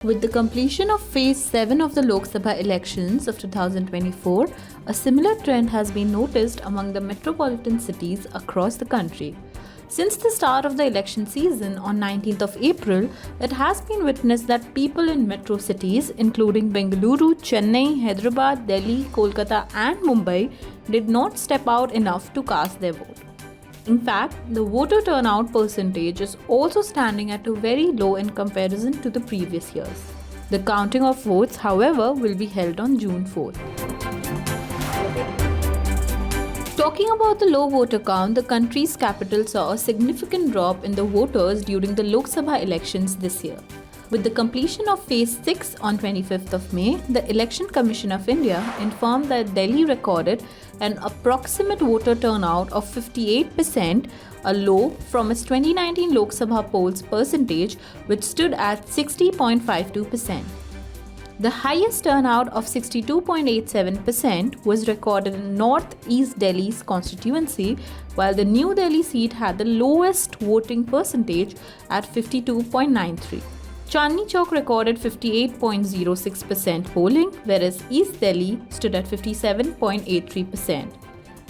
With the completion of Phase 7 of the Lok Sabha elections of 2024, a similar trend has been noticed among the metropolitan cities across the country. Since the start of the election season on 19th of April, it has been witnessed that people in metro cities including Bengaluru, Chennai, Hyderabad, Delhi, Kolkata and Mumbai did not step out enough to cast their vote. In fact, the voter turnout percentage is also standing at a very low in comparison to the previous years. The counting of votes, however, will be held on June 4th. Talking about the low voter count, the country's capital saw a significant drop in the voters during the Lok Sabha elections this year. With the completion of Phase 6 on 25th of May, the Election Commission of India informed that Delhi recorded an approximate voter turnout of 58%, a low from its 2019 Lok Sabha polls percentage, which stood at 60.52%. The highest turnout of 62.87% was recorded in North East Delhi's constituency, while the New Delhi seat had the lowest voting percentage at 52.93%. Chandni Chowk recorded 58.06% polling, whereas East Delhi stood at 57.83%.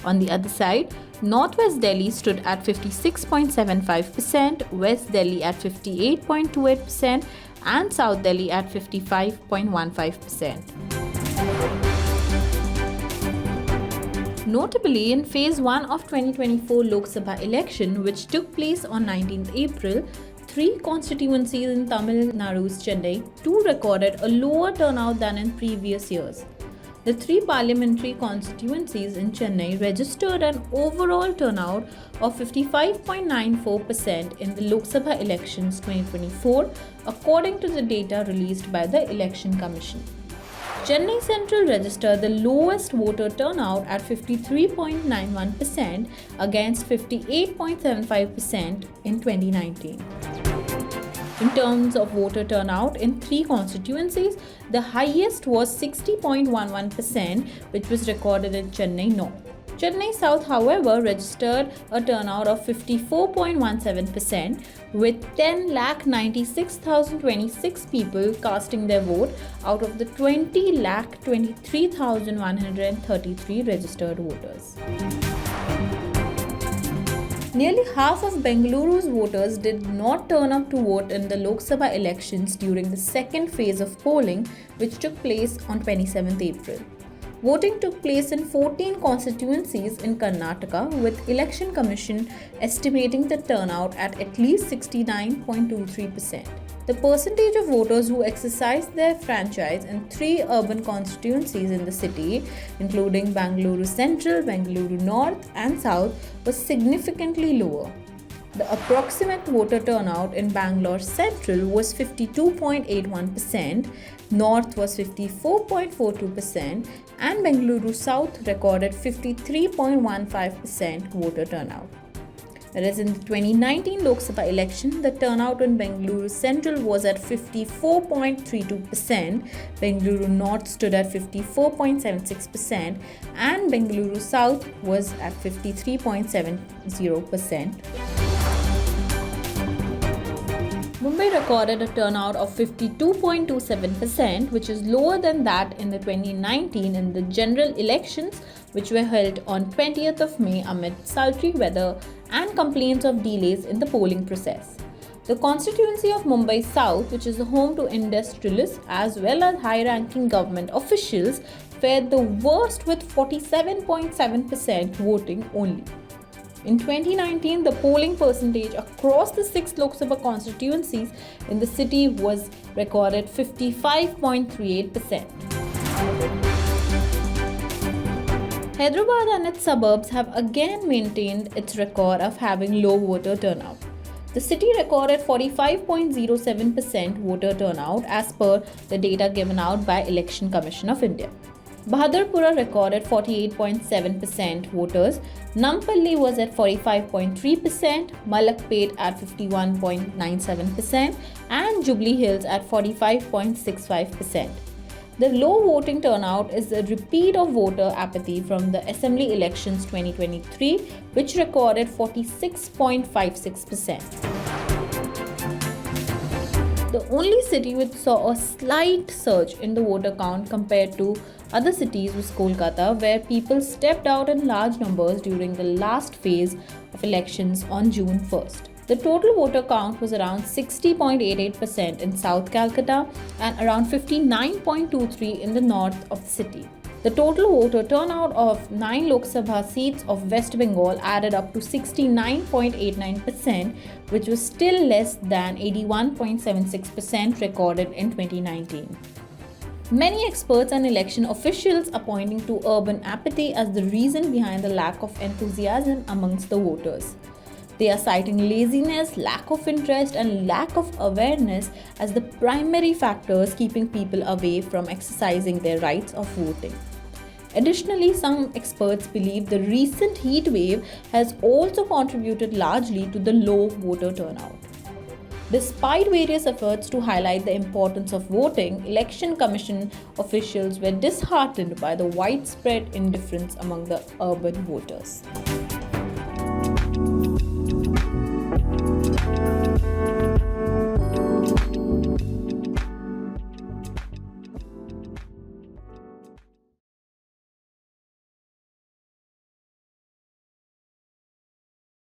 On the other side, Northwest Delhi stood at 56.75%, West Delhi at 58.28%, and South Delhi at 55.15%. Notably, in Phase 1 of 2024 Lok Sabha election, which took place on 19th April, 3 constituencies in Tamil Nadu's Chennai too recorded a lower turnout than in previous years. The 3 parliamentary constituencies in Chennai registered an overall turnout of 55.94% in the Lok Sabha elections 2024, according to the data released by the Election Commission. Chennai Central registered the lowest voter turnout at 53.91% against 58.75% in 2019. In terms of voter turnout in 3 constituencies, the highest was 60.11%, which was recorded in Chennai North. Chennai South, however, registered a turnout of 54.17%, with 10,96,026 people casting their vote out of the 20,23,133 registered voters. Nearly half of Bengaluru's voters did not turn up to vote in the Lok Sabha elections during the second phase of polling, which took place on 27th April. Voting took place in 14 constituencies in Karnataka, with Election Commission estimating the turnout at least 69.23%. The percentage of voters who exercised their franchise in 3 urban constituencies in the city, including Bengaluru Central, Bengaluru North and South, was significantly lower. The approximate voter turnout in Bangalore Central was 52.81%, North was 54.42%, and Bengaluru South recorded 53.15% voter turnout. Whereas in the 2019 Lok Sabha election, the turnout in Bengaluru Central was at 54.32%, Bengaluru North stood at 54.76%, and Bengaluru South was at 53.70%. Mumbai recorded a turnout of 52.27%, which is lower than that in the 2019 in the general elections, which were held on 20th of May amid sultry weather and complaints of delays in the polling process. The constituency of Mumbai South, which is the home to industrialists as well as high-ranking government officials, fared the worst with 47.7% voting only. In 2019, the polling percentage across the 6 Lok Sabha constituencies in the city was recorded 55.38%. Hyderabad and its suburbs have again maintained its record of having low voter turnout. The city recorded 45.07% voter turnout as per the data given out by Election Commission of India. Bahadurpura recorded 48.7% voters, Nampalli was at 45.3%, Malakpet at 51.97%, and Jubilee Hills at 45.65%. The low voting turnout is a repeat of voter apathy from the Assembly elections 2023, which recorded 46.56%. The only city which saw a slight surge in the voter count compared to other cities was Kolkata, where people stepped out in large numbers during the last phase of elections on June 1st. The total voter count was around 60.88% in South Calcutta and around 59.23% in the north of the city. The total voter turnout of 9 Lok Sabha seats of West Bengal added up to 69.89%, which was still less than 81.76% recorded in 2019. Many experts and election officials are pointing to urban apathy as the reason behind the lack of enthusiasm amongst the voters. They are citing laziness, lack of interest, and lack of awareness as the primary factors keeping people away from exercising their rights of voting. Additionally, some experts believe the recent heat wave has also contributed largely to the low voter turnout. Despite various efforts to highlight the importance of voting, Election Commission officials were disheartened by the widespread indifference among the urban voters.